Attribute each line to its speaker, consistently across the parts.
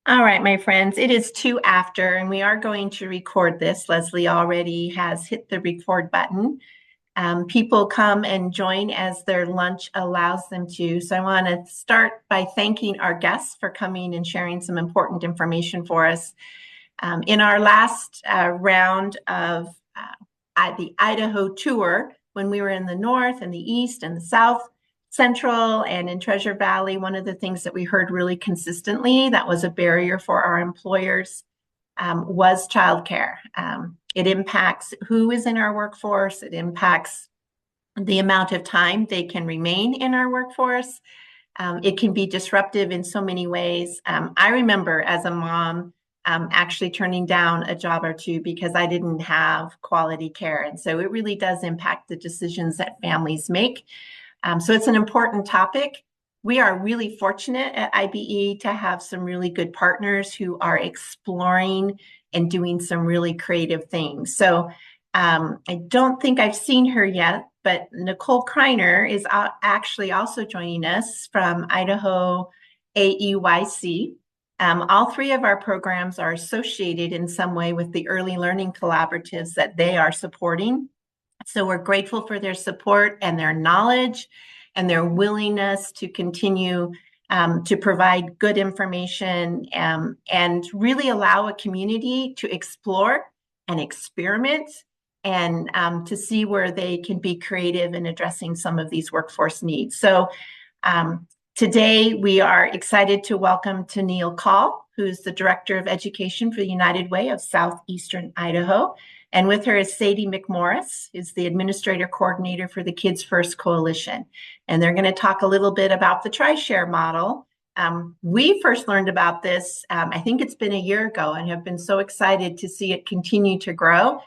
Speaker 1: All right, my friends, it is 2 after, and we are going to record this. Leslie already has hit the record button. People come and join as their lunch allows them to. So I want to start by thanking our guests for coming and sharing some important information for us. In our last round of the Idaho tour, when we were in the north and the east and the south, central and in Treasure Valley, one of the things that we heard really consistently that was a barrier for our employers was childcare. It impacts who is in our workforce. It impacts the amount of time they can remain in our workforce. It can be disruptive in so many ways. I remember as a mom actually turning down a job or two because I didn't have quality care. And so it really does impact the decisions that families make. So it's an important topic. We are really fortunate at IBE to have some really good partners who are exploring and doing some really creative things. So I don't think I've seen her yet, but Nicole Kreiner is actually also joining us from Idaho AEYC. All three of our programs are associated in some way with the early learning collaboratives that they are supporting. So we're grateful for their support and their knowledge and their willingness to continue to provide good information and really allow a community to explore and experiment and to see where they can be creative in addressing some of these workforce needs. So today we are excited to welcome Tenille Call, who's the Director of Education for the United Way of Southeastern Idaho. And with her is Sadie McMorris, who's the Administrator Coordinator for the Kids First Coalition. And they're going to talk a little bit about the TriShare model. We first learned about this, I think it's been a year ago, and have been so excited to see it continue to grow.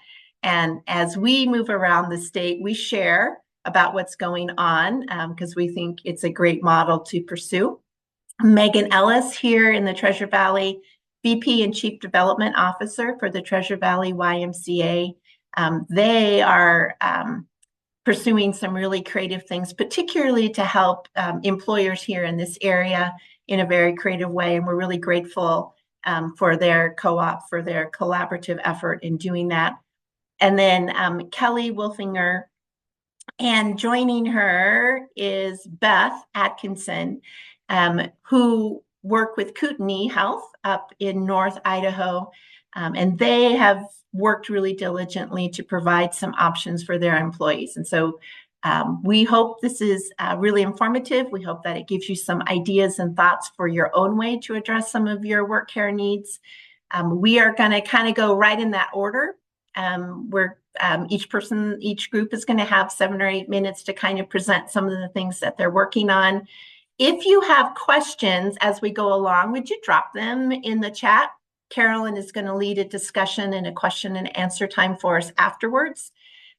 Speaker 1: And as we move around the state, we share about what's going on because we think it's a great model to pursue. Meagan Ellis here in the Treasure Valley, VP and Chief Development Officer for the Treasure Valley YMCA. They are pursuing some really creative things, particularly to help employers here in this area in a very creative way. And we're really grateful for their co-op, for their collaborative effort in doing that. And then Kelly Wolfinger, and joining her is Beth Atkinson, who work with Kootenai Health up in North Idaho. And they have worked really diligently to provide some options for their employees. And so we hope this is really informative. We hope that it gives you some ideas and thoughts for your own way to address some of your work care needs. We are going to kind of go right in that order. Each group is going to have 7 or 8 minutes to kind of present some of the things that they're working on. If you have questions as we go along, would you drop them in the chat? Carolyn is going to lead a discussion and a question and answer time for us afterwards.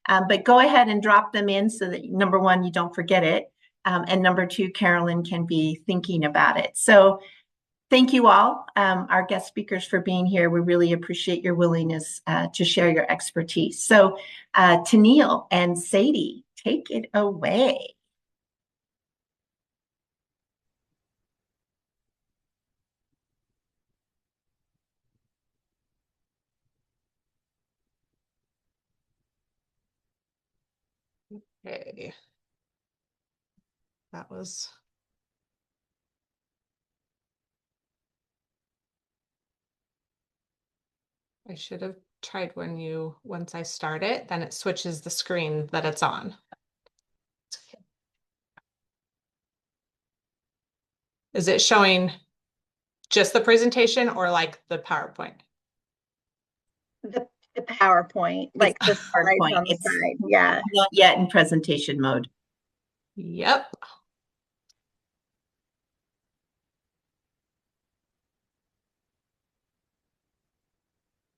Speaker 1: But go ahead and drop them in so that, number one, you don't forget it. And number two, Carolyn can be thinking about it. So thank you all, our guest speakers, for being here. We really appreciate your willingness to share your expertise. So Tenille and Sadie, take it away.
Speaker 2: Okay. That was. I should have tried once I start it, then it switches the screen that it's on. Is it showing just the presentation or like the PowerPoint?
Speaker 3: The PowerPoint, like the slides on the side. Yeah.
Speaker 1: Not yet in presentation mode.
Speaker 2: Yep.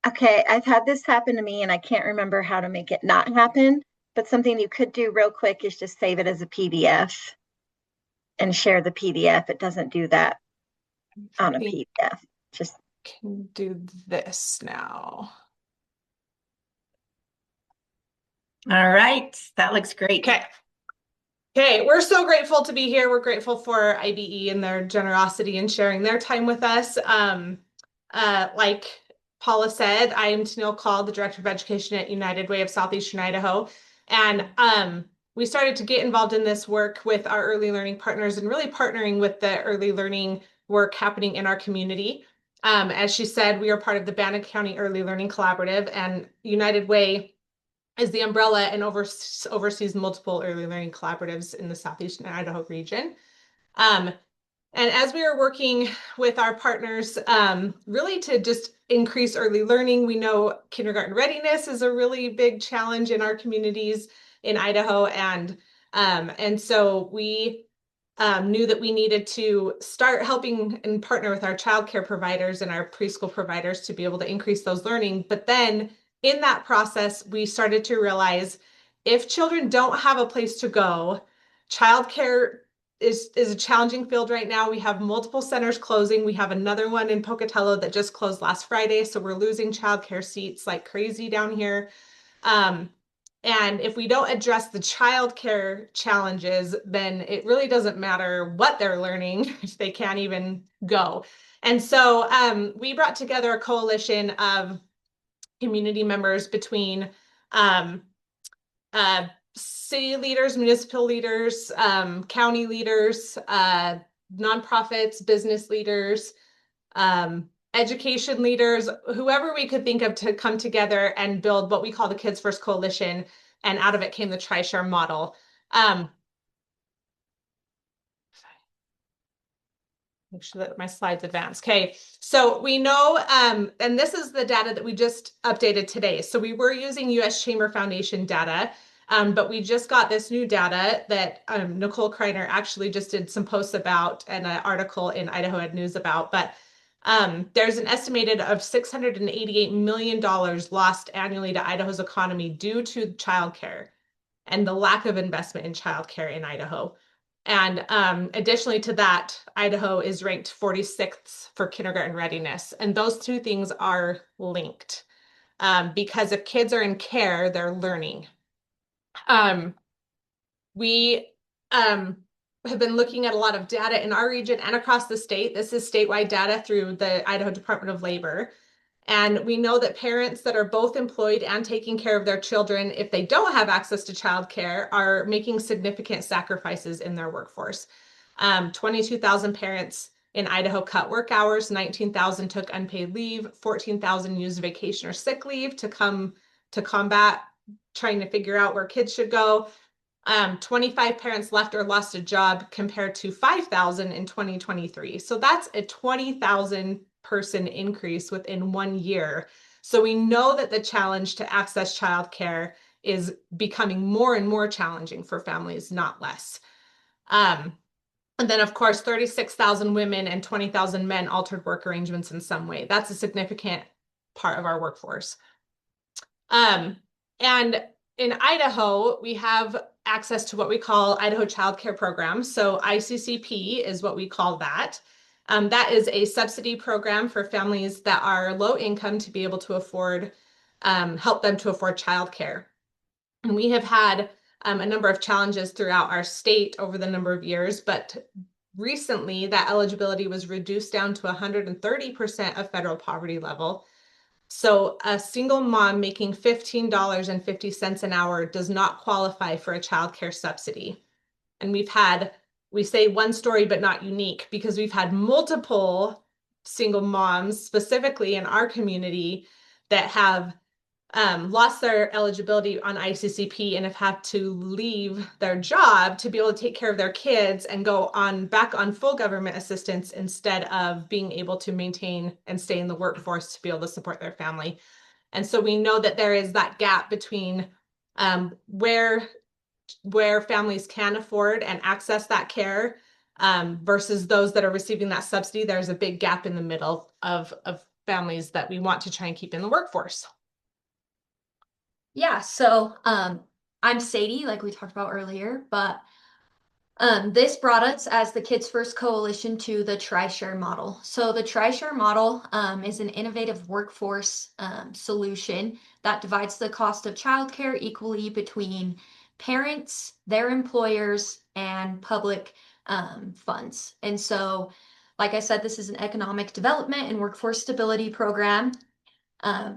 Speaker 3: Okay, I've had this happen to me and I can't remember how to make it not happen, but something you could do real quick is just save it as a PDF and share the PDF. It doesn't do that on a PDF. Just
Speaker 2: can do this now.
Speaker 1: All right, that looks great.
Speaker 2: Okay, we're so grateful to be here. We're grateful for IBE and their generosity in sharing their time with us. like Paula said, I am Tenille Call, the Director of Education at United Way of Southeastern Idaho. And we started to get involved in this work with our early learning partners and really partnering with the early learning work happening in our community. As she said, we are part of the Bannock County Early Learning Collaborative, and United Way is the umbrella and oversees multiple early learning collaboratives in the Southeastern Idaho region. And as we are working with our partners, really to just increase early learning, we know kindergarten readiness is a really big challenge in our communities in Idaho. And so we knew that we needed to start helping and partner with our childcare providers and our preschool providers to be able to increase those learning. But then in that process, we started to realize if children don't have a place to go, childcare is a challenging field right now. We have multiple centers closing. We have another one in Pocatello that just closed last Friday. So we're losing childcare seats like crazy down here. And if we don't address the childcare challenges, then it really doesn't matter what they're learning if they can't even go. And so we brought together a coalition of community members between city leaders, municipal leaders, county leaders, nonprofits, business leaders, education leaders, whoever we could think of to come together and build what we call the Kids First Coalition. And out of it came the Tri-Share model. Make sure that my slides advance. Okay, so we know, and this is the data that we just updated today. So we were using U.S. Chamber Foundation data, but we just got this new data that Nicole Kreiner actually just did some posts about and an article in Idaho Ed News about. But there's an estimated of $688 million lost annually to Idaho's economy due to childcare and the lack of investment in childcare in Idaho. And additionally to that, Idaho is ranked 46th for kindergarten readiness. And those two things are linked because if kids are in care, they're learning. We have been looking at a lot of data in our region and across the state. This is statewide data through the Idaho Department of Labor. And we know that parents that are both employed and taking care of their children, if they don't have access to childcare, are making significant sacrifices in their workforce. 22,000 parents in Idaho cut work hours, 19,000 took unpaid leave, 14,000 used vacation or sick leave to combat trying to figure out where kids should go. 25 parents left or lost a job compared to 5,000 in 2023. So that's a 20,000 person increase within 1 year. So we know that the challenge to access childcare is becoming more and more challenging for families, not less. And then, of course, 36,000 women and 20,000 men altered work arrangements in some way. That's a significant part of our workforce. And in Idaho, we have access to what we call Idaho Child Care Program. So ICCP is what we call that. That is a subsidy program for families that are low income to be able to afford, help them to afford childcare. And we have had a number of challenges throughout our state over the number of years, but recently that eligibility was reduced down to 130% of federal poverty level. So a single mom making $15.50 an hour does not qualify for a childcare subsidy. And we say one story, but not unique, because we've had multiple single moms, specifically in our community, that have lost their eligibility on ICCP and have had to leave their job to be able to take care of their kids and go back on full government assistance instead of being able to maintain and stay in the workforce to be able to support their family. And so we know that there is that gap between where families can afford and access that care versus those that are receiving that subsidy. There's a big gap in the middle of families that we want to try and keep in the workforce.
Speaker 4: Yeah, so I'm Sadie, like we talked about earlier, but this brought us as the Kids First Coalition to the Tri-Share model. So the Tri-Share model is an innovative workforce solution that divides the cost of childcare equally between parents, their employers, and public funds. And so Like I said, this is an economic development and workforce stability program.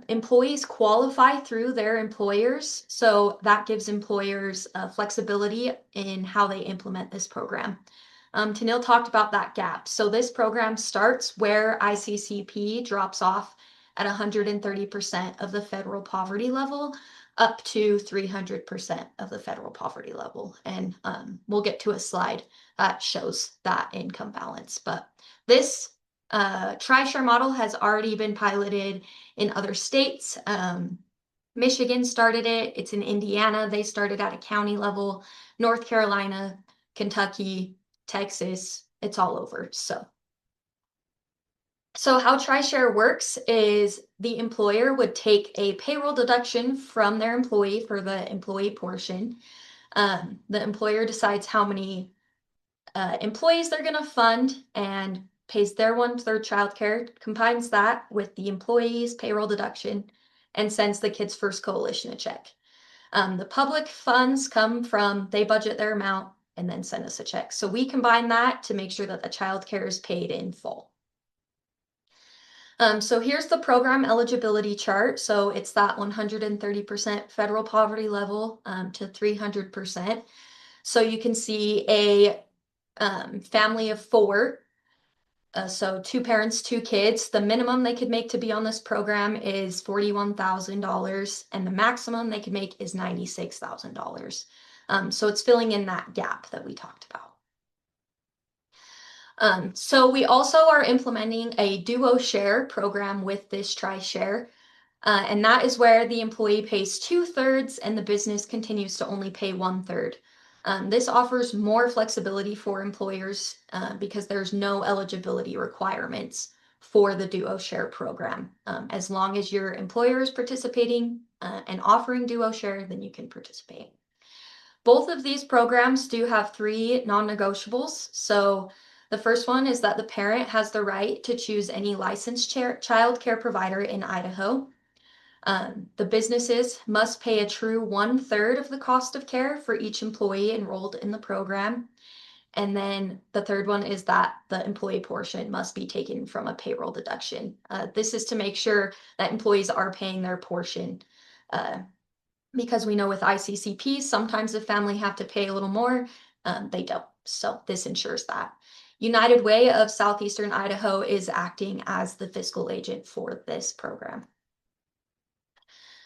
Speaker 4: Employees qualify through their employers, so that gives employers flexibility in how they implement this program. Tenille talked about that gap. So this program starts where ICCP drops off at 130% of the federal poverty level, up to 300% of the federal poverty level. And we'll get to a slide that shows that income balance. But this TriShare model has already been piloted in other states. Michigan started it. It's in Indiana. They started at a county level. North Carolina, Kentucky, Texas, it's all over. So how TriShare works is the employer would take a payroll deduction from their employee for the employee portion. The employer decides how many employees they're going to fund and pays their 1/3 childcare, combines that with the employee's payroll deduction, and sends the Kids First Coalition a check. The public funds come from, they budget their amount and then send us a check. So we combine that to make sure that the childcare is paid in full. So here's the program eligibility chart. So it's that 130% federal poverty level to 300%. So you can see a family of 4. So 2 parents, 2 kids. The minimum they could make to be on this program is $41,000, and the maximum they could make is $96,000. So it's filling in that gap that we talked about. So we also are implementing a duo share program with this TriShare, and that is where the employee pays 2/3 and the business continues to only pay 1/3. This offers more flexibility for employers because there's no eligibility requirements for the duo share program. As long as your employer is participating and offering duo share, then you can participate. Both of these programs do have 3 non-negotiables. So the first one is that the parent has the right to choose any licensed child care provider in Idaho. The businesses must pay a true 1/3 of the cost of care for each employee enrolled in the program. And then the third one is that the employee portion must be taken from a payroll deduction. This is to make sure that employees are paying their portion because we know with ICCP, sometimes the family have to pay a little more, they don't. So this ensures that. United Way of Southeastern Idaho is acting as the fiscal agent for this program.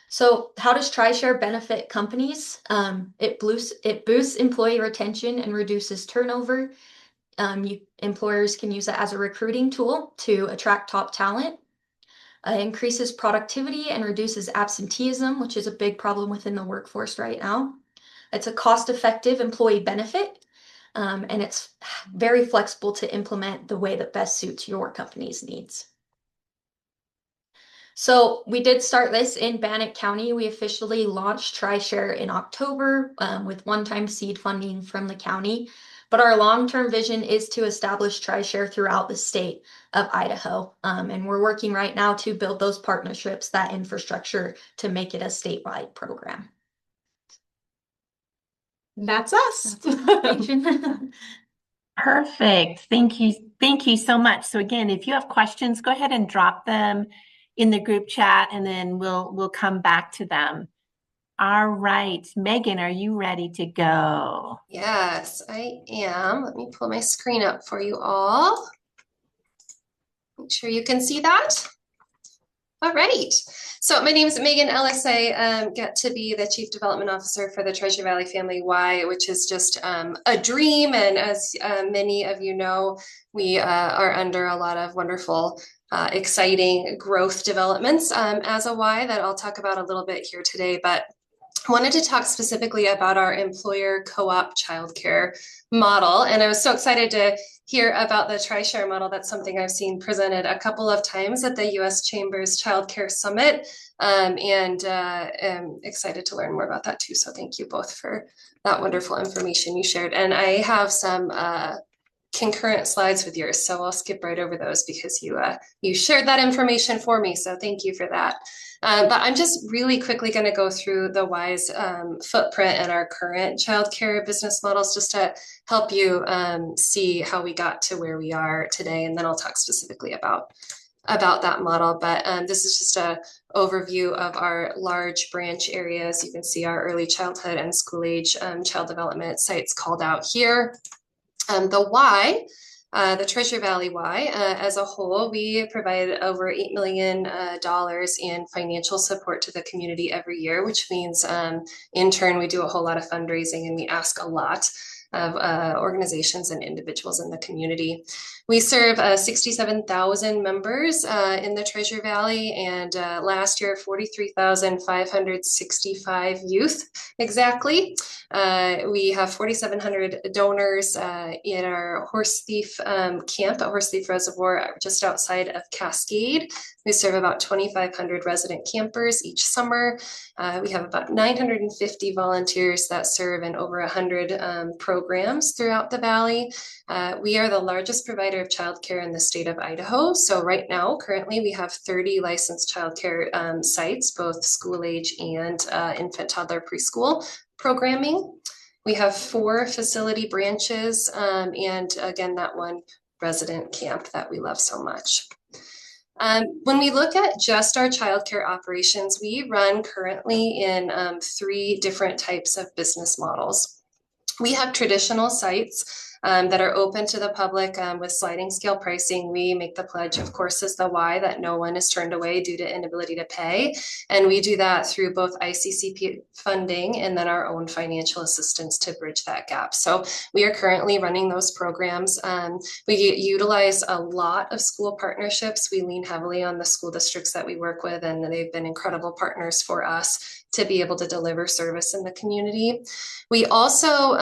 Speaker 4: So how does TriShare benefit companies? It boosts employee retention and reduces turnover. Employers can use it as a recruiting tool to attract top talent. Increases productivity and reduces absenteeism, which is a big problem within the workforce right now. It's a cost-effective employee benefit, and it's very flexible to implement the way that best suits your company's needs. So we did start this in Bannock County. We officially launched TriShare in October with one-time seed funding from the county. But our long-term vision is to establish TriShare throughout the state of Idaho. And we're working right now to build those partnerships, that infrastructure to make it a statewide program.
Speaker 2: That's us.
Speaker 1: Perfect. Thank you. Thank you so much. So again, if you have questions, go ahead and drop them in the group chat and then we'll come back to them. All right, Meagan, are you ready to go?
Speaker 5: Yes, I am. Let me pull my screen up for you all. Make sure you can see that. All right. So my name is Meagan Ellis. I get to be the Chief Development Officer for the Treasure Valley Family Y, which is just a dream. And as many of you know, we are under a lot of wonderful, exciting growth developments as a Y that I'll talk about a little bit here today. But I wanted to talk specifically about our employer co-op childcare model. And I was so excited to hear about the TriShare model. That's something I've seen presented a couple of times at the U.S. Chamber's Childcare Summit, and am excited to learn more about that too. So thank you both for that wonderful information you shared. And I have some concurrent slides with yours, so I'll skip right over those because you shared that information for me, so thank you for that. But I'm just really quickly going to go through the WISE footprint and our current childcare business models just to help you see how we got to where we are today, and then I'll talk specifically about that model. But this is just a overview of our large branch areas. You can see our early childhood and school age child development sites called out here. The Y, the Treasure Valley Y, as a whole, we provide over $8 million in financial support to the community every year, which means in turn, we do a whole lot of fundraising and we ask a lot of organizations and individuals in the community. We serve 67,000 members in the Treasure Valley, and last year 43,565 youth exactly. We have 4,700 donors in our Horse Thief camp at Horse Thief Reservoir just outside of Cascade. We serve about 2,500 resident campers each summer. We have about 950 volunteers that serve in over 100 programs throughout the valley. We are the largest provider of childcare in the state of Idaho. So right now, currently, we have 30 licensed childcare sites, both school age and infant, toddler, preschool programming. We have 4 facility branches and again, that one resident camp that we love so much. When we look at just our childcare operations, we run currently in 3 different types of business models. We have traditional sites that are open to the public with sliding scale pricing. We make the pledge, of course, as the Y, that no one is turned away due to inability to pay. And we do that through both ICCP funding and then our own financial assistance to bridge that gap. So we are currently running those programs. We utilize a lot of school partnerships. We lean heavily on the school districts that we work with, and they've been incredible partners for us to be able to deliver service in the community. We also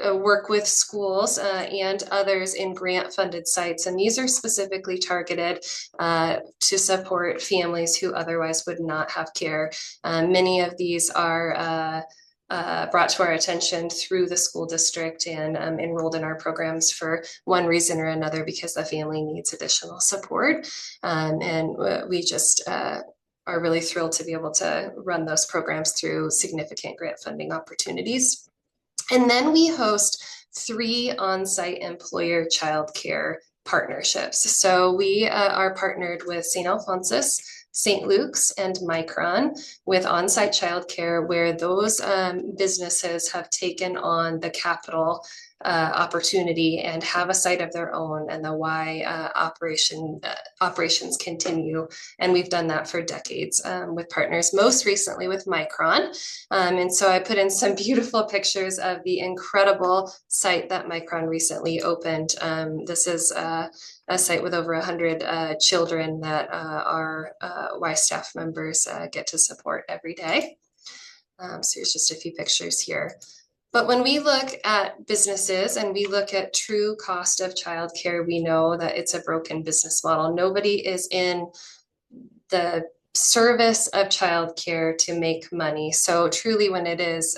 Speaker 5: work with schools and others in grant-funded sites, and these are specifically targeted to support families who otherwise would not have care. Many of these are brought to our attention through the school district and enrolled in our programs for one reason or another because the family needs additional support. And we just are really thrilled to be able to run those programs through significant grant funding opportunities. And then we host 3 on-site employer childcare partnerships. So we are partnered with St. Alphonsus, St. Luke's, and Micron with on-site childcare, where those businesses have taken on the capital opportunity and have a site of their own, and the Y operations continue. And we've done that for decades with partners, most recently with Micron. And so I put in some beautiful pictures of the incredible site that Micron recently opened. This is a site with over 100 children that our Y staff members get to support every day. So here's just a few pictures here. But when we look at businesses and we look at true cost of childcare, we know that it's a broken business model. Nobody is in the service of childcare to make money. So truly, when it is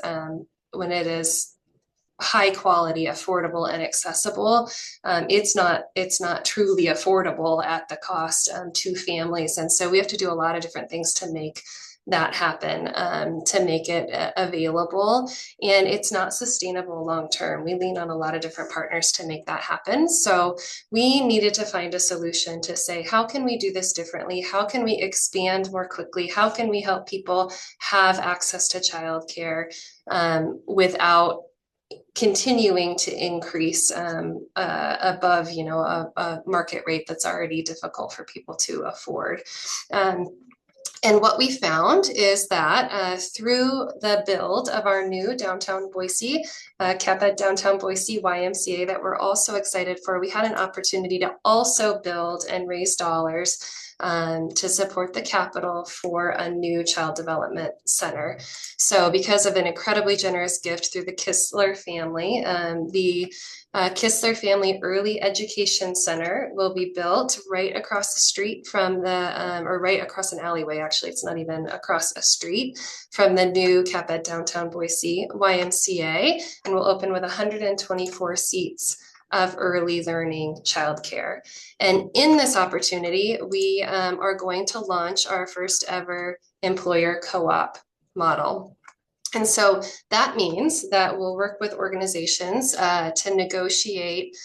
Speaker 5: high quality, affordable, and accessible, it's not truly affordable at the cost to families. And so we have to do a lot of different things to make that happen, to make it available, and it's not sustainable long term. We lean on a lot of different partners to make that happen. So we needed to find a solution to say, how can we do this differently? How can we expand more quickly? How can we help people have access to childcare without continuing to increase above, a market rate that's already difficult for people to afford? And what we found is that through the build of our new downtown Boise, CAPED downtown Boise YMCA that we're also excited for, we had an opportunity to also build and raise dollars to support the capital for a new child development center. So because of an incredibly generous gift through the Kistler family, the Kistler Family Early Education Center will be built right across the street from the, or right across an alleyway, actually, it's not even across a street from the new CAPED downtown Boise YMCA, and will open with 124 seats of early learning childcare. And in this opportunity, we are going to launch our first ever employer co-op model. And so that means that we'll work with organizations to negotiate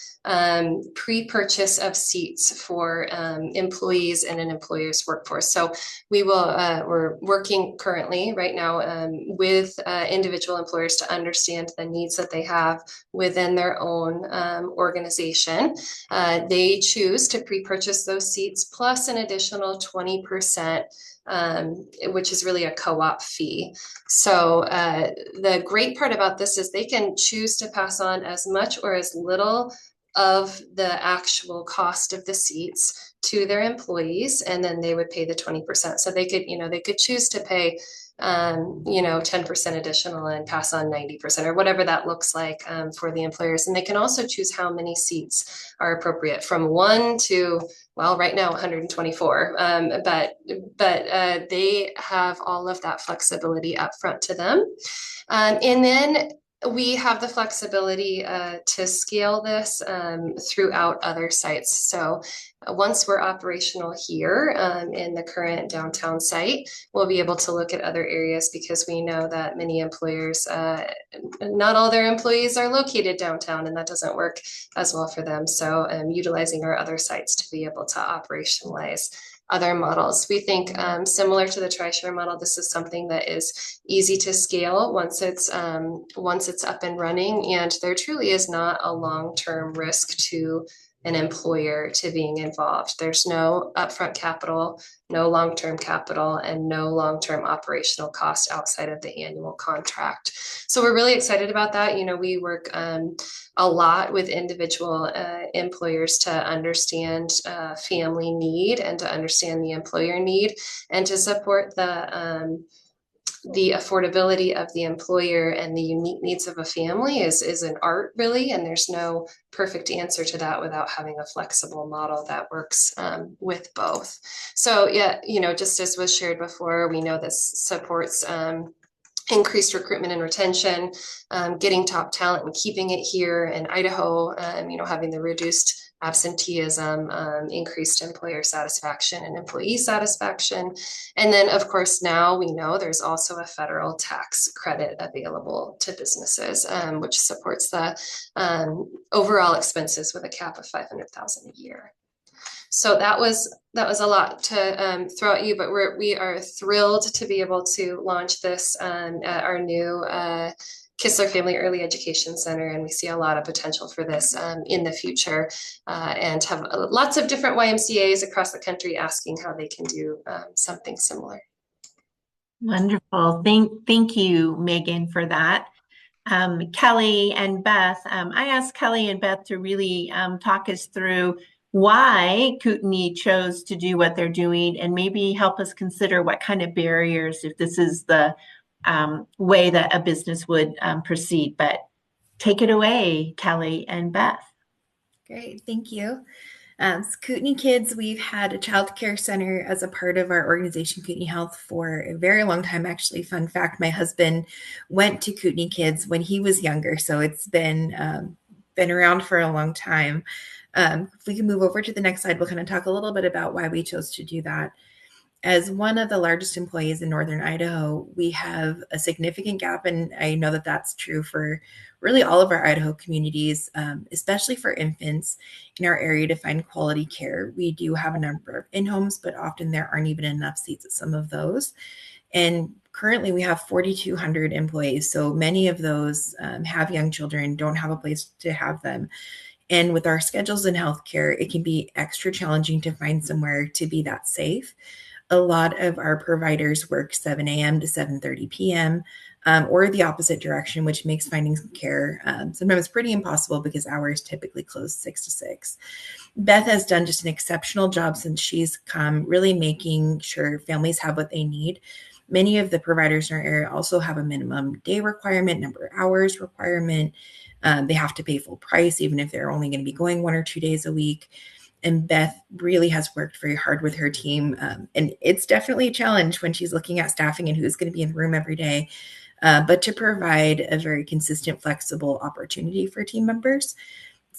Speaker 5: pre-purchase of seats for employees in an employer's workforce. So we will, we're working currently right now with individual employers to understand the needs that they have within their own organization. They choose to pre-purchase those seats plus an additional 20%, which is really a co-op fee. So the great part about this is they can choose to pass on as much or as little of the actual cost of the seats to their employees, and then they would pay the 20%. So they could, they could choose to pay 10% additional and pass on 90% or whatever that looks like for the employers. And they can also choose how many seats are appropriate, from 1 to, well, right now 124. But they have all of that flexibility up front to them. And then we have the flexibility to scale this throughout other sites. So once we're operational here in the current downtown site, we'll be able to look at other areas, because we know that many employers, not all their employees are located downtown, and that doesn't work as well for them. So utilizing our other sites to be able to operationalize other models. We think similar to the TriShare model, this is something that is easy to scale once it's up and running, and there truly is not a long-term risk to an employer to being involved. There's no upfront capital, no long-term capital, and no long-term operational cost outside of the annual contract. So we're really excited about that. We work a lot with individual employers to understand family need and to understand the employer need, and to support the affordability of the employer and the unique needs of a family is an art, really, and there's no perfect answer to that without having a flexible model that works with both. So yeah, just as was shared before, we know this supports increased recruitment and retention, getting top talent and keeping it here in Idaho, having the reduced absenteeism, increased employer satisfaction and employee satisfaction. And then, of course, now we know there's also a federal tax credit available to businesses, which supports the overall expenses with a cap of $500,000 a year. So that was a lot to throw at you, but we are thrilled to be able to launch this at our new Kistler Family Early Education Center, and we see a lot of potential for this in the future, and have lots of different YMCAs across the country asking how they can do something similar.
Speaker 1: Wonderful. Thank you, Meagan, for that. Kelly and Beth, I asked Kelly and Beth to really talk us through why Kootenai chose to do what they're doing, and maybe help us consider what kind of barriers, if this is the way that a business would proceed. But take it away, Kelly and Beth.
Speaker 6: Great, thank you. Kootenai Kids, we've had a child care center as a part of our organization, Kootenai Health, for a very long time. Actually, fun fact, my husband went to Kootenai Kids when he was younger, so it's been around for a long time. If we can move over to the next slide, we'll kind of talk a little bit about why we chose to do that. As one of the largest employees in Northern Idaho, we have a significant gap, and I know that that's true for really all of our Idaho communities, especially for infants in our area to find quality care. We do have a number of in-homes, but often there aren't even enough seats at some of those. And currently we have 4,200 employees, so many of those have young children, don't have a place to have them. And with our schedules in healthcare, it can be extra challenging to find somewhere to be that safe. A lot of our providers work 7 a.m. to 7:30 p.m. Or the opposite direction, which makes finding care sometimes pretty impossible because hours typically close 6 to 6. Beth has done just an exceptional job since she's come, really making sure families have what they need. Many of the providers in our area also have a minimum day requirement, number of hours requirement. They have to pay full price, even if they're only going to be going 1 or 2 days a week. And Beth really has worked very hard with her team. And it's definitely a challenge when she's looking at staffing and who's going to be in the room every day, but to provide a very consistent, flexible opportunity for team members.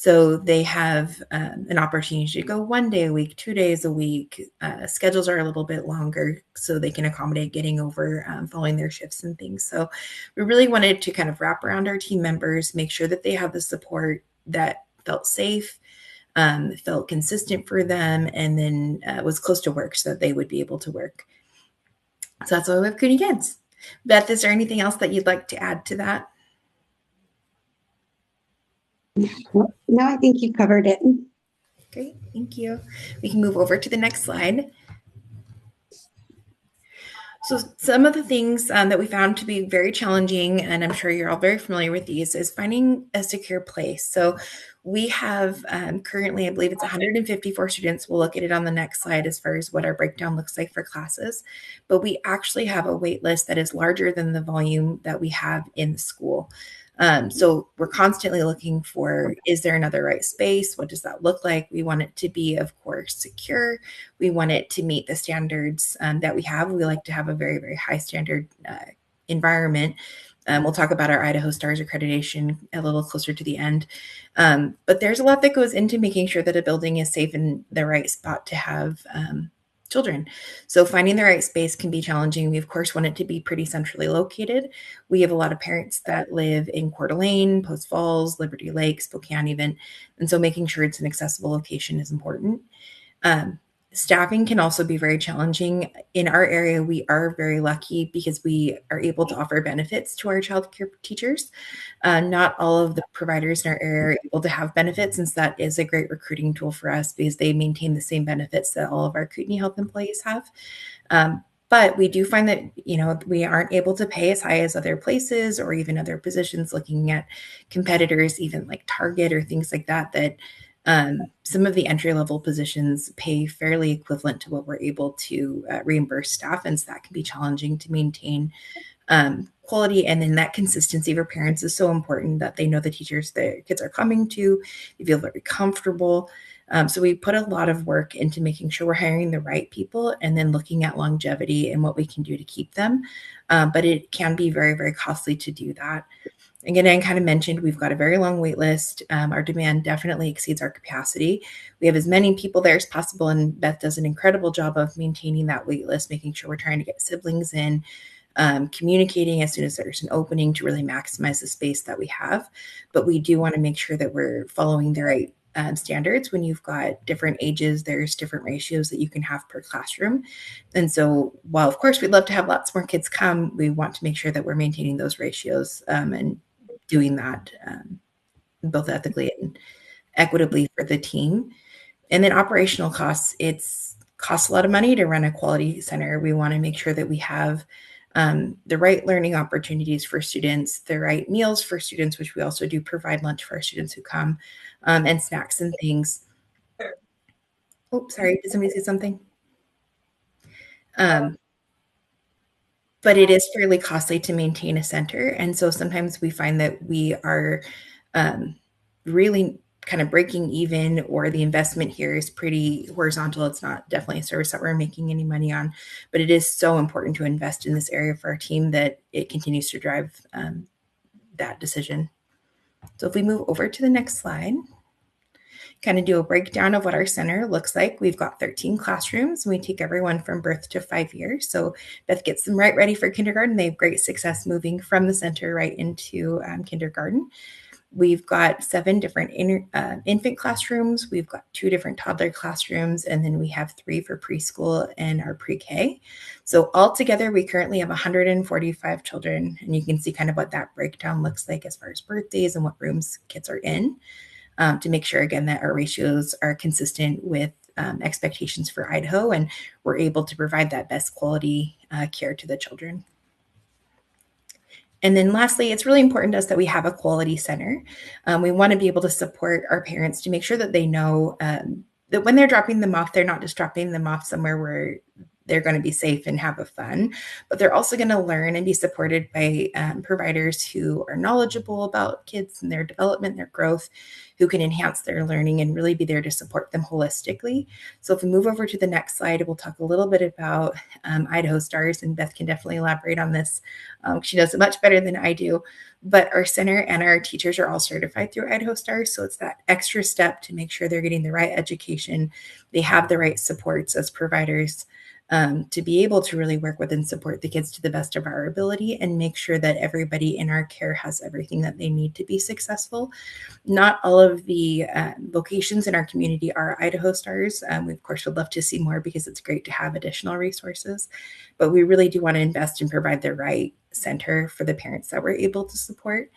Speaker 6: So they have an opportunity to go 1 day a week, 2 days a week. Schedules are a little bit longer so they can accommodate getting over following their shifts and things. So we really wanted to kind of wrap around our team members, make sure that they have the support that felt safe, felt consistent for them, and then was close to work so that they would be able to work. So that's why we have Kootenai Kids. Beth, is there anything else that you'd like to add to that?
Speaker 7: No, I think you covered it.
Speaker 6: Great, thank you. We can move over to the next slide. So some of the things that we found to be very challenging, and I'm sure you're all very familiar with these, is finding a secure place. So we have currently, I believe it's 154 students. We'll look at it on the next slide as far as what our breakdown looks like for classes. But we actually have a wait list that is larger than the volume that we have in the school. So we're constantly looking for, is there another right space? What does that look like? We want it to be, of course, secure. We want it to meet the standards that we have. We like to have a very, very high standard environment. We'll talk about our Idaho STARS accreditation a little closer to the end. But there's a lot that goes into making sure that a building is safe in the right spot to have children. So finding the right space can be challenging. We, of course, want it to be pretty centrally located. We have a lot of parents that live in Coeur d'Alene, Post Falls, Liberty Lake, Spokane even. And so making sure it's an accessible location is important. Staffing can also be very challenging. In our area, we are very lucky because we are able to offer benefits to our childcare teachers. Not all of the providers in our area are able to have benefits, since that is a great recruiting tool for us because they maintain the same benefits that all of our Kootenai Health employees have. But we do find that, we aren't able to pay as high as other places or even other positions, looking at competitors, even like Target or things like that, some of the entry-level positions pay fairly equivalent to what we're able to reimburse staff, and so that can be challenging to maintain quality. And then that consistency for parents is so important, that they know the teachers their kids are coming to, they feel very comfortable. So we put a lot of work into making sure we're hiring the right people and then looking at longevity and what we can do to keep them. But it can be very, very costly to do that. Again, I kind of mentioned we've got a very long wait list. Our demand definitely exceeds our capacity. We have as many people there as possible, and Beth does an incredible job of maintaining that wait list, making sure we're trying to get siblings in, communicating as soon as there's an opening to really maximize the space that we have. But we do want to make sure that we're following the right standards. When you've got different ages, there's different ratios that you can have per classroom. And so while, of course, we'd love to have lots more kids come, we want to make sure that we're maintaining those ratios and doing that both ethically and equitably for the team. And then operational costs, costs a lot of money to run a quality center. We want to make sure that we have the right learning opportunities for students, the right meals for students, which we also do provide lunch for our students who come, and snacks and things. Oh, sorry, did somebody say something? But it is fairly costly to maintain a center. And so sometimes we find that we are really kind of breaking even, or the investment here is pretty horizontal. It's not definitely a service that we're making any money on, but it is so important to invest in this area for our team that it continues to drive that decision. So if we move over to the next slide, kind of do a breakdown of what our center looks like. We've got 13 classrooms, and we take everyone from birth to 5 years. So Beth gets them right ready for kindergarten. They have great success moving from the center right into kindergarten. We've got 7 different infant classrooms. We've got 2 different toddler classrooms, and then we have 3 for preschool and our pre-K. So altogether, we currently have 145 children, and you can see kind of what that breakdown looks like as far as birthdays and what rooms kids are in, to make sure, again, that our ratios are consistent with expectations for Idaho, and we're able to provide that best quality care to the children. And then lastly, it's really important to us that we have a quality center. We want to be able to support our parents to make sure that they know that when they're dropping them off, they're not just dropping them off somewhere where they're going to be safe and have a fun, but they're also going to learn and be supported by providers who are knowledgeable about kids and their development, their growth, who can enhance their learning and really be there to support them holistically. So if we move over to the next slide, we'll talk a little bit about Idaho Stars, and Beth can definitely elaborate on this. She does it much better than I do, but our center and our teachers are all certified through Idaho Stars. So it's that extra step to make sure they're getting the right education, they have the right supports as providers, to be able to really work with and support the kids to the best of our ability and make sure that everybody in our care has everything that they need to be successful. Not all of the locations in our community are Idaho Stars. We, of course, would love to see more because it's great to have additional resources, but we really do want to invest and provide the right center for the parents that we're able to support.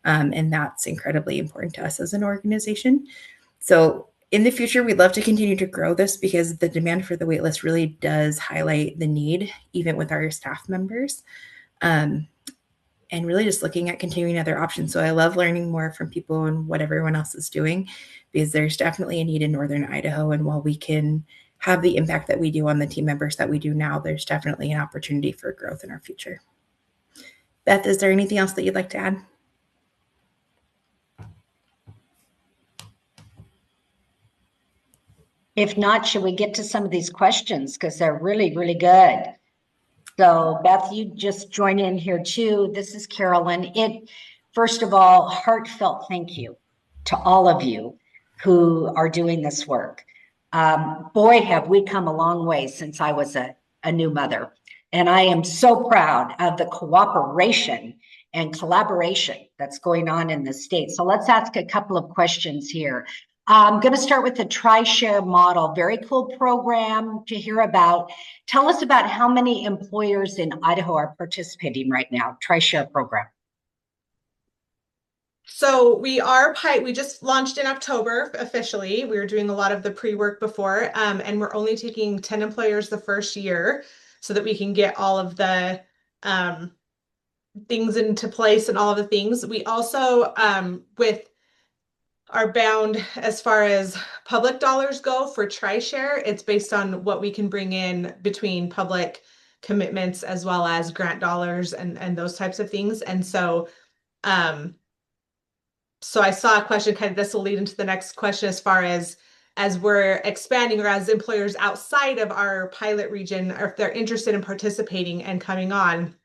Speaker 6: And that's incredibly important to us as an organization. So in the future, we'd love to continue to grow this because the demand for the waitlist really does highlight the need, even with our staff members, and really just looking at continuing other options. So I love learning more from people and what everyone else is doing, because there's definitely a need in Northern Idaho. And while we can have the impact that we do on the team members that we do now, there's definitely an opportunity for growth in our future. Beth, is there anything else that you'd like to add?
Speaker 8: If not, should we get to some of these questions? Because they're really, really good. So Beth, you just join in here too. This is Carolyn. First of all, heartfelt thank you to all of you who are doing this work. Boy, have we come a long way since I was a new mother. And I am so proud of the cooperation and collaboration that's going on in the state. So let's ask a couple of questions here. I'm going to start with the TriShare model. Very cool program to hear about. Tell us about how many employers in Idaho are participating right now, TriShare program.
Speaker 2: So we just launched in October officially. We were doing a lot of the pre-work before, and we're only taking 10 employers the first year so that we can get all of the things into place and all of the things. We also, are bound as far as public dollars go for TriShare. It's based on what we can bring in between public commitments as well as grant dollars and those types of things. And so, so I saw a question, kind of this will lead into the next question as far as we're expanding, or as employers outside of our pilot region, or if they're interested in participating and coming on,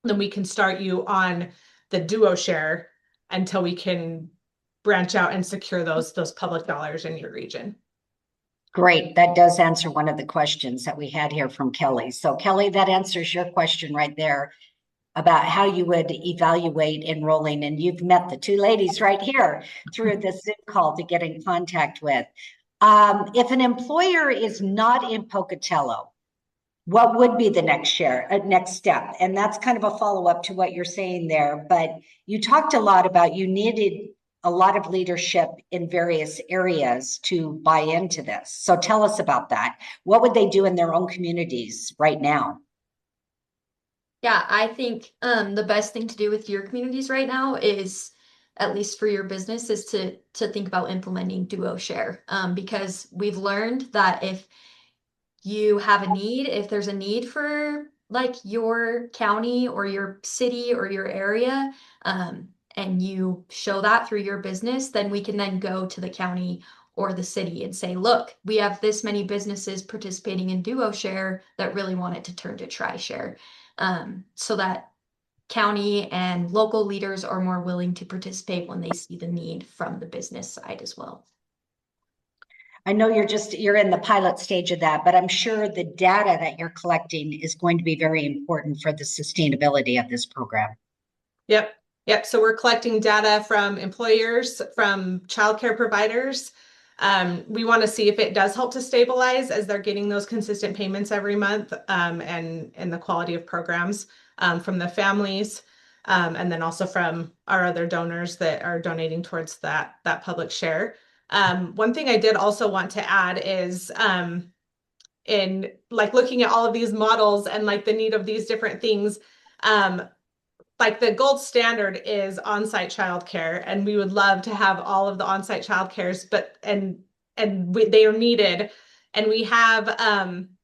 Speaker 2: then we can start you on the duo share until we can branch out and secure those public dollars in your region.
Speaker 8: Great. That does answer one of the questions that we had here from Kelly. So Kelly, that answers your question right there about how you would evaluate enrolling. And you've met the two ladies right here through the Zoom call to get in contact with. If an employer is not in Pocatello, what would be the next step? And that's kind of a follow-up to what you're saying there. But you talked a lot about you needed a lot of leadership in various areas to buy into this. So tell us about that. What would they do in their own communities right now?
Speaker 4: Yeah, I think the best thing to do with your communities right now is, at least for your business, is to think about implementing duo share, because we've learned that if you have a need, if there's a need for like your county or your city or your area, and you show that through your business, then we can then go to the county or the city and say, look, we have this many businesses participating in duo share that really want it to turn to TriShare, so that county and local leaders are more willing to participate when they see the need from the business side as well.
Speaker 8: I know you're in the pilot stage of that, but I'm sure the data that you're collecting is going to be very important for the sustainability of this program.
Speaker 2: Yep. So we're collecting data from employers, from childcare providers. We want to see if it does help to stabilize as they're getting those consistent payments every month, and the quality of programs from the families, and then also from our other donors that are donating towards that public share. One thing I did also want to add is in like looking at all of these models and like the need of these different things, like the gold standard is on-site childcare, and we would love to have all of the on-site childcares, but they are needed. And we have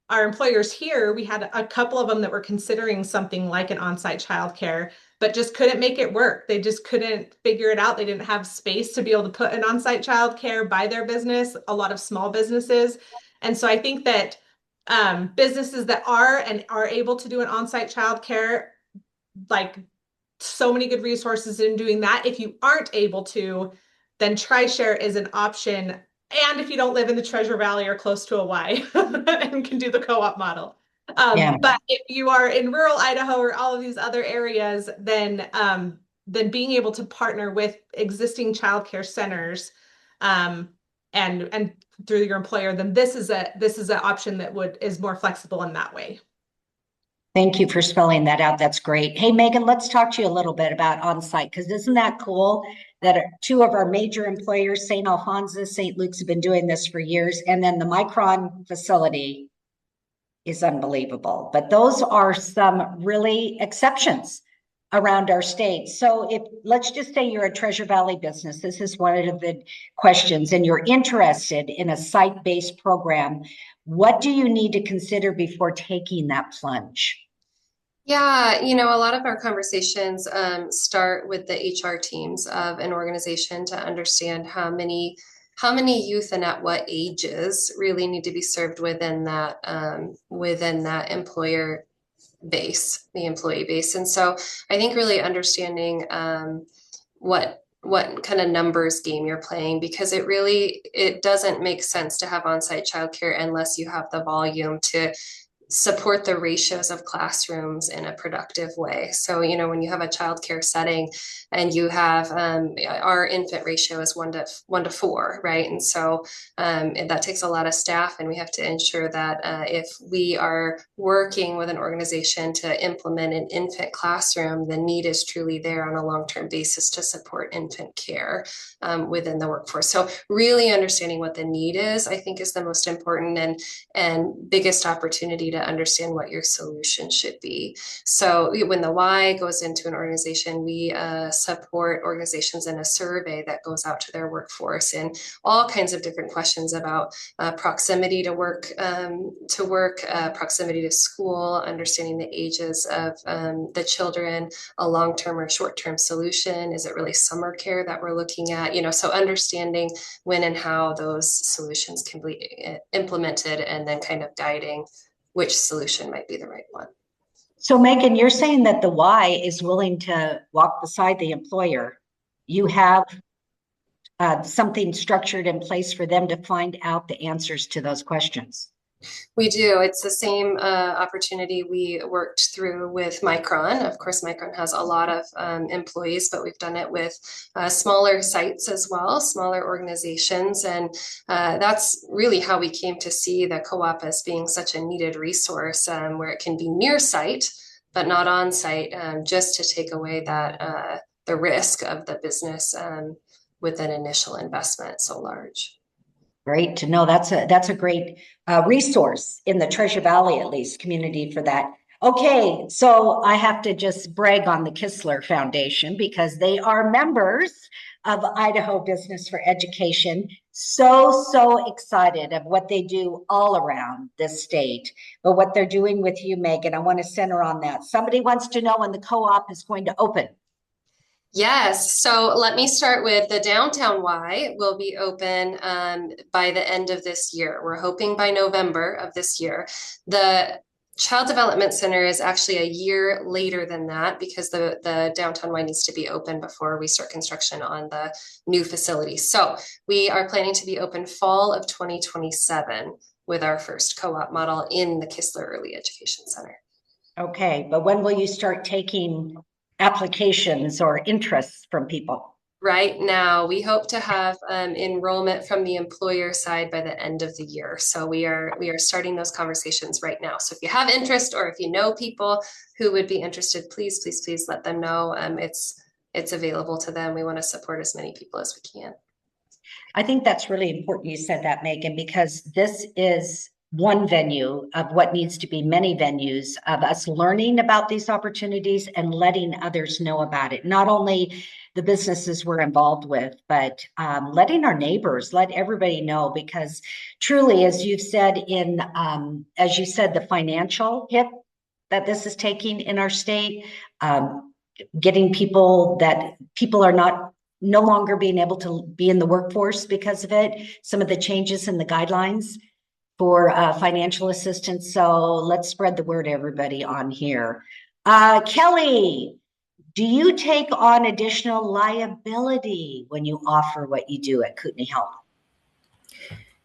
Speaker 2: our employers here, we had a couple of them that were considering something like an on-site childcare, but just couldn't make it work. They just couldn't figure it out. They didn't have space to be able to put an on-site childcare by their business, a lot of small businesses. And so I think that businesses that are able to do an on-site childcare, like so many good resources in doing that. If you aren't able to, then TriShare is an option. And if you don't live in the Treasure Valley or close to a Y and can do the co-op model. But if you are in rural Idaho or all of these other areas, then being able to partner with existing childcare centers and through your employer, then this is an option that is more flexible in that way.
Speaker 8: Thank you for spelling that out. That's great. Hey, Meagan, let's talk to you a little bit about on-site, because isn't that cool that two of our major employers, St. Alphonsus, St. Luke's, have been doing this for years, and then the Micron facility is unbelievable. But those are some really exceptions around our state. So if let's just say you're a Treasure Valley business, this is one of the questions, and you're interested in a site-based program, what do you need to consider before taking that plunge?
Speaker 5: Yeah, you know, a lot of our conversations start with the HR teams of an organization to understand how many youth and at what ages really need to be served within that employer base, the employee base. And so I think really understanding what kind of numbers game you're playing, because it doesn't make sense to have on-site childcare unless you have the volume to support the ratios of classrooms in a productive way. So, you know, when you have a childcare setting and you have our infant ratio is 1 to 4, right? And so that takes a lot of staff, and we have to ensure that if we are working with an organization to implement an infant classroom, the need is truly there on a long-term basis to support infant care within the workforce. So really understanding what the need is, I think, is the most important and biggest opportunity to understand what your solution should be. So when the Y goes into an organization, we support organizations in a survey that goes out to their workforce, and all kinds of different questions about proximity to work, proximity to school, understanding the ages of the children, a long-term or short-term solution. Is it really summer care that we're looking at? You know, so understanding when and how those solutions can be implemented, and then kind of guiding which solution might be the right one.
Speaker 8: So Meagan, you're saying that the Y is willing to walk beside the employer. You have something structured in place for them to find out the answers to those questions.
Speaker 5: We do. It's the same opportunity we worked through with Micron. Of course, Micron has a lot of employees, but we've done it with smaller sites as well, smaller organizations. And that's really how we came to see the co-op as being such a needed resource, where it can be near site, but not on site, just to take away that the risk of the business with an initial investment so large.
Speaker 8: Great to know. That's a great resource in the Treasure Valley, at least, community for that. Okay, so I have to just brag on the Kistler Foundation, because they are members of Idaho Business for Education. So excited of what they do all around this state, but what they're doing with you, Meagan, I want to center on that. Somebody wants to know when the co-op is going to open.
Speaker 5: Yes, so let me start with the downtown Y will be open by the end of this year. We're hoping by November of this year. The Child Development Center is actually a year later than that, because the downtown Y needs to be open before we start construction on the new facility. So we are planning to be open fall of 2027 with our first co-op model in the Kistler Early Education Center.
Speaker 8: Okay, but when will you start taking applications or interests from people?
Speaker 5: Right now, we hope to have enrollment from the employer side by the end of the year. So we are starting those conversations right now. So if you have interest, or if you know people who would be interested, please let them know. It's available to them. We want to support as many people as we can.
Speaker 8: I think that's really important you said that, Meagan, because this is one venue of what needs to be many venues of us learning about these opportunities and letting others know about it. Not only the businesses we're involved with, but letting our neighbors, let everybody know, because truly, as you've said as you said, the financial hit that this is taking in our state, getting people are no longer being able to be in the workforce because of it, some of the changes in the guidelines for financial assistance. So let's spread the word, everybody, on here. Kelly, do you take on additional liability when you offer what you do at Kootenai Health?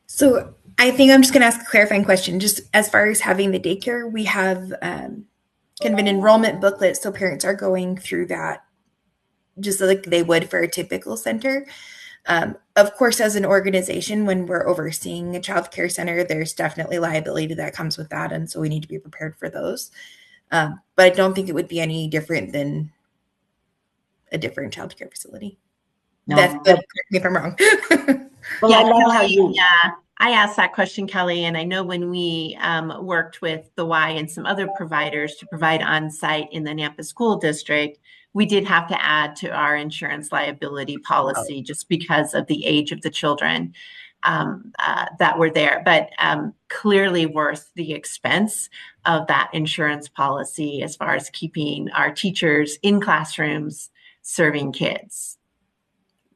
Speaker 6: So I think I'm just going to ask a clarifying question. Just as far as having the daycare, we have kind of an enrollment booklet. So parents are going through that just like they would for a typical center. Of course, as an organization, when we're overseeing a child care center, there's definitely liability that comes with that. And so we need to be prepared for those. But I don't think it would be any different than a different child care facility.
Speaker 8: No,
Speaker 6: Correct me if I'm wrong.
Speaker 8: Well,
Speaker 1: Yeah,
Speaker 8: I love how you.
Speaker 1: Yeah, I asked that question, Kelly, and I know when we worked with the Y and some other providers to provide on-site in the Nampa School District, we did have to add to our insurance liability policy just because of the age of the children that were there, but clearly worth the expense of that insurance policy as far as keeping our teachers in classrooms serving kids.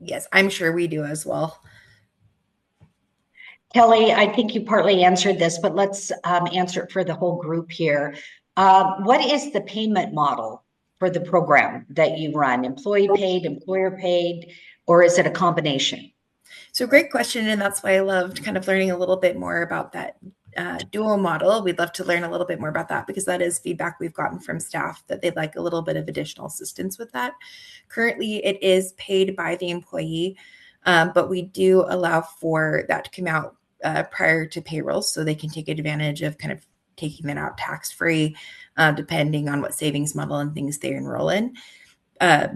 Speaker 6: Yes, I'm sure we do as well.
Speaker 8: Kelly, I think you partly answered this, but let's answer it for the whole group here. What is the payment model for the program that you run? Employee paid, employer paid, or is it a combination?
Speaker 6: So great question. And that's why I loved kind of learning a little bit more about that dual model. We'd love to learn a little bit more about that because that is feedback we've gotten from staff that they'd like a little bit of additional assistance with that. Currently, it is paid by the employee, but we do allow for that to come out prior to payroll so they can take advantage of kind of taking that out tax-free, depending on what savings model and things they enroll in. But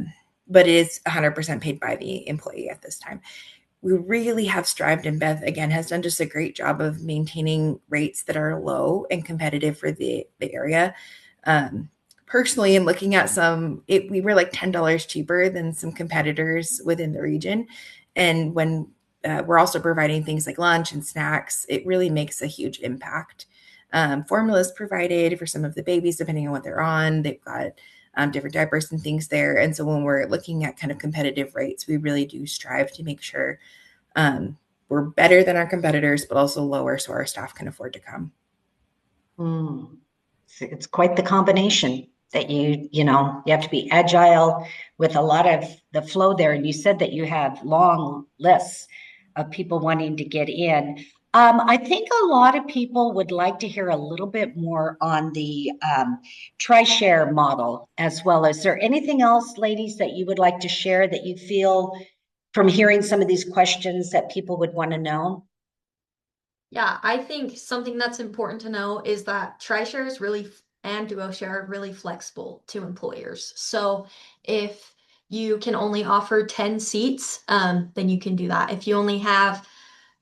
Speaker 6: it is 100% paid by the employee at this time. We really have strived, and Beth, again, has done just a great job of maintaining rates that are low and competitive for the area. Personally, in looking at we were like $10 cheaper than some competitors within the region. And when we're also providing things like lunch and snacks, it really makes a huge impact. Formula is provided for some of the babies, depending on what they're on. They've got different diapers and things there. And so when we're looking at kind of competitive rates, we really do strive to make sure we're better than our competitors, but also lower so our staff can afford to come.
Speaker 8: It's quite the combination that you have to be agile with a lot of the flow there. And you said that you have long lists of people wanting to get in. I think a lot of people would like to hear a little bit more on the tri-share model as well. Is there anything else, ladies, that you would like to share that you feel from hearing some of these questions that people would want to know?
Speaker 4: Yeah, I think something that's important to know is that tri-share is and duo share are really flexible to employers. So if you can only offer 10 seats, then you can do that. If you only have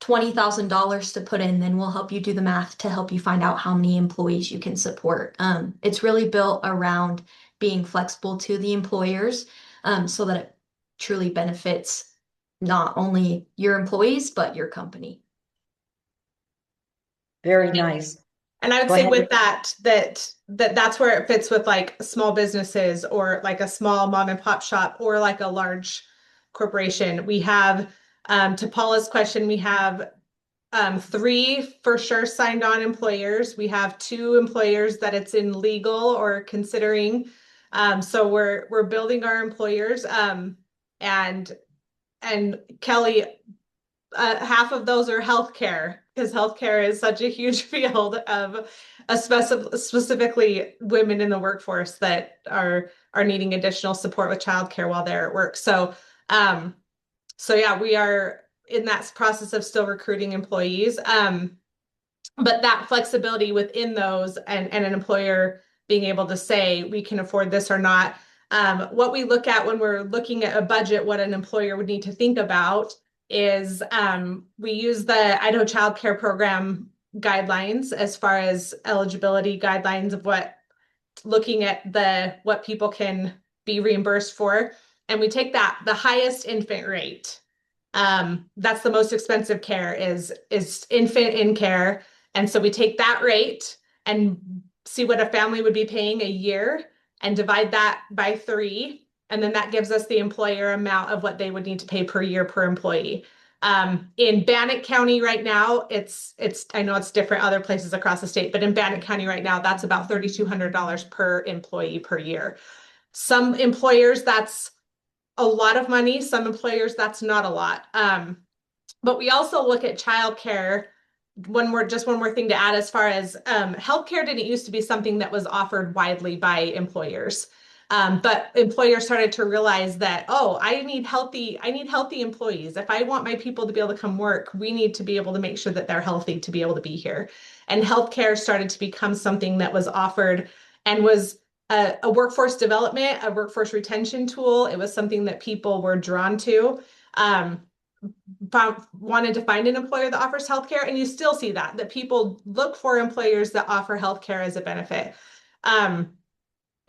Speaker 4: $20,000 to put in, then we'll help you do the math to help you find out how many employees you can support. It's really built around being flexible to the employers so that it truly benefits not only your employees, but your company.
Speaker 8: Very nice.
Speaker 2: And I would say with that's where it fits with like small businesses or like a small mom and pop shop or like a large corporation. We have, to Paula's question, we have 3 for sure signed on employers. We have 2 employers that it's in legal or considering. So we're building our employers. And Kelly, half of those are healthcare, because healthcare is such a huge field of specifically women in the workforce that are needing additional support with childcare while they're at work. So yeah, we are in that process of still recruiting employees. But that flexibility within those and an employer being able to say, we can afford this or not. What we look at when we're looking at a budget, what an employer would need to think about is we use the Idaho Child Care Program guidelines as far as eligibility guidelines of looking at what people can be reimbursed for. And we take the highest infant rate. That's the most expensive care is infant in care. And so we take that rate and see what a family would be paying a year and divide that by 3. And then that gives us the employer amount of what they would need to pay per year per employee. In Bannock County right now, I know it's different other places across the state, but in Bannock County right now, that's about $3,200 per employee per year. Some employers, that's a lot of money. Some employers, that's not a lot. But we also look at childcare. One more thing to add as far as healthcare didn't used to be something that was offered widely by employers. But employers started to realize that, I need healthy employees. If I want my people to be able to come work, we need to be able to make sure that they're healthy to be able to be here. And healthcare started to become something that was offered and was a workforce development, a workforce retention tool. It was something that people were drawn to, wanted to find an employer that offers healthcare. And you still see that people look for employers that offer healthcare as a benefit.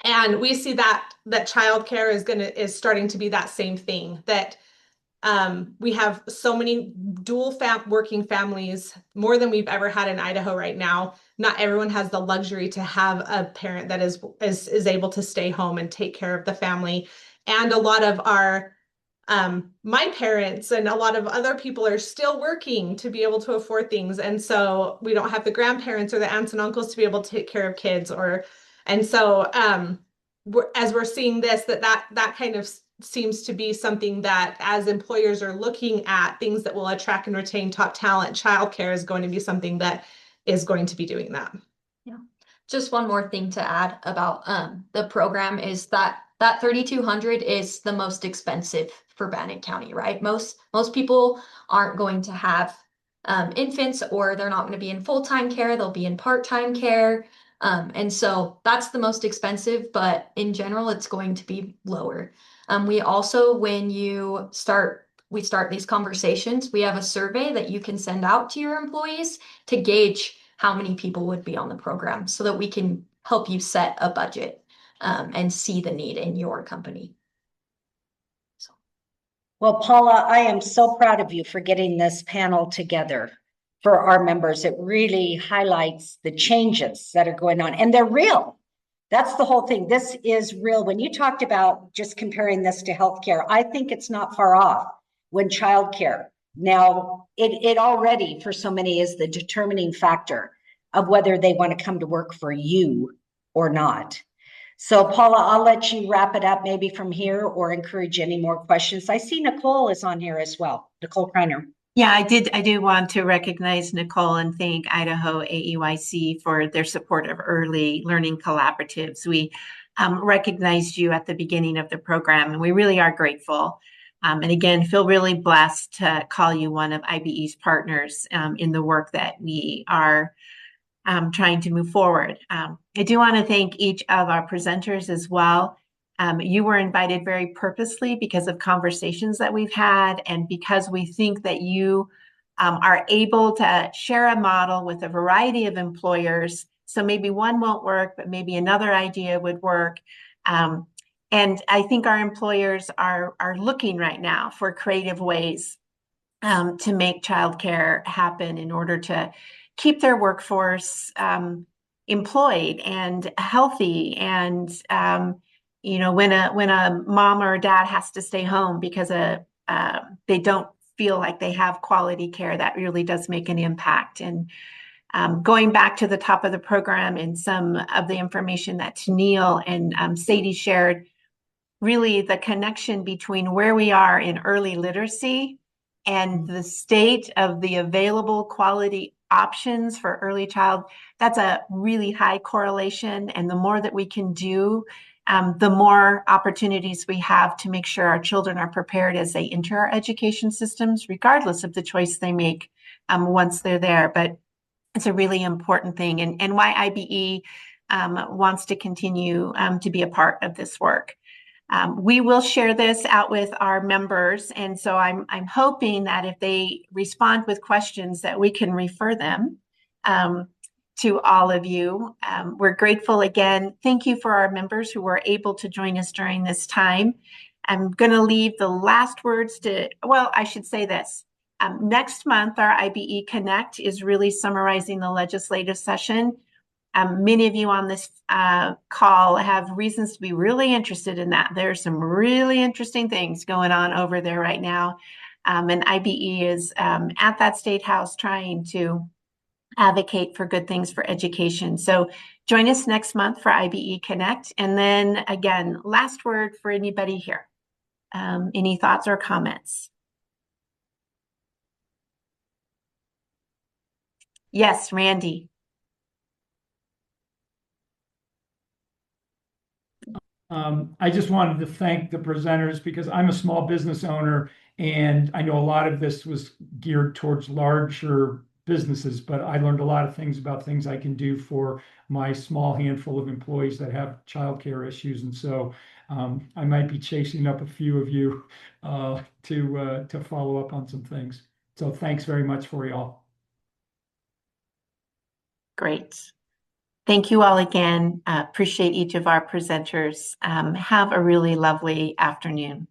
Speaker 2: And we see that childcare is starting to be that same thing, that we have so many dual working families, more than we've ever had in Idaho right now. Not everyone has the luxury to have a parent that is able to stay home and take care of the family. And a lot of my parents and a lot of other people are still working to be able to afford things. And so we don't have the grandparents or the aunts and uncles to be able to take care of kids and so as we're seeing this, that kind of seems to be something that as employers are looking at things that will attract and retain top talent, childcare is going to be something that is going to be doing that.
Speaker 4: Yeah. Just one more thing to add about the program is that $3,200 is the most expensive for Bannock County, right? Most people aren't going to have infants, or they're not going to be in full-time care. They'll be in part-time care. And so that's the most expensive, but in general, it's going to be lower. We also, when we start these conversations, we have a survey that you can send out to your employees to gauge how many people would be on the program so that we can help you set a budget and see the need in your company.
Speaker 8: Well, Paula, I am so proud of you for getting this panel together for our members. It really highlights the changes that are going on, and they're real. That's the whole thing. This is real. When you talked about just comparing this to healthcare, I think it's not far off when childcare. Now, it already for so many is the determining factor of whether they want to come to work for you or not. So Paula, I'll let you wrap it up maybe from here or encourage any more questions. I see Nicole is on here as well. Nicole Kreiner.
Speaker 1: Yeah, I do want to recognize Nicole and thank Idaho AEYC for their support of early learning collaboratives. We recognized you at the beginning of the program, and we really are grateful. And again, feel really blessed to call you one of IBE's partners in the work that we are trying to move forward. I do want to thank each of our presenters as well. You were invited very purposely because of conversations that we've had, and because we think that you are able to share a model with a variety of employers. So maybe one won't work, but maybe another idea would work. And I think our employers are looking right now for creative ways to make childcare happen in order to keep their workforce employed and healthy. And when a mom or a dad has to stay home because they don't feel like they have quality care, that really does make an impact. And going back to the top of the program and some of the information that Tenille and Sadie shared, really the connection between where we are in early literacy and the state of the available quality options for early child, that's a really high correlation. And the more that we can do, the more opportunities we have to make sure our children are prepared as they enter our education systems, regardless of the choice they make once they're there. But it's a really important thing, and why IBE wants to continue to be a part of this work. We will share this out with our members, and so I'm hoping that if they respond with questions that we can refer them to all of you. We're grateful again. Thank you for our members who were able to join us during this time. I'm going to leave the last words to, well, I should say this. Next month, our IBE Connect is really summarizing the legislative session. Many of you on this call have reasons to be really interested in that. There's some really interesting things going on over there right now. And IBE is at that State House trying to advocate for good things for education. So join us next month for IBE Connect. And then again, last word for anybody here. Any thoughts or comments? Yes, Randy.
Speaker 9: I just wanted to thank the presenters because I'm a small business owner and I know a lot of this was geared towards larger businesses, but I learned a lot of things about things I can do for my small handful of employees that have childcare issues. And so I might be chasing up a few of you to follow up on some things. So thanks very much for y'all.
Speaker 1: Great. Thank you all again. Appreciate each of our presenters. Have a really lovely afternoon.